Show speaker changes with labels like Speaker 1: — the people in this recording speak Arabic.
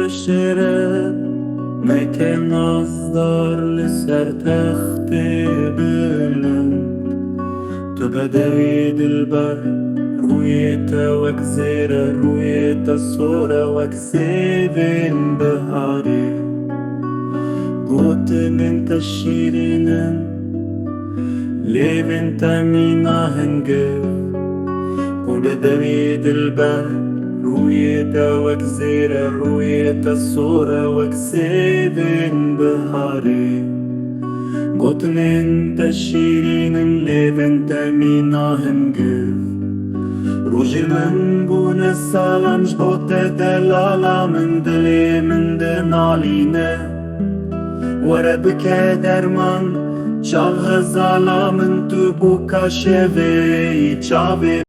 Speaker 1: شرب مکه نازدار لسر تخت بلند تو بدوی دلبر رویت وک زیر رویت صوره وک سیبین بهاری گوتن انت شیرینن لیبن تمینا هنگه وبدوي دلبر رويته وكزيرة رويته الصورة وكسيبن بهاري قطنين تشيرين ليبن تمينا هنجف روجي من بون السلام جبوت دلالا من دلي من دنالينه وربك درمان چال غزالا من تو بوكا شوي چاوي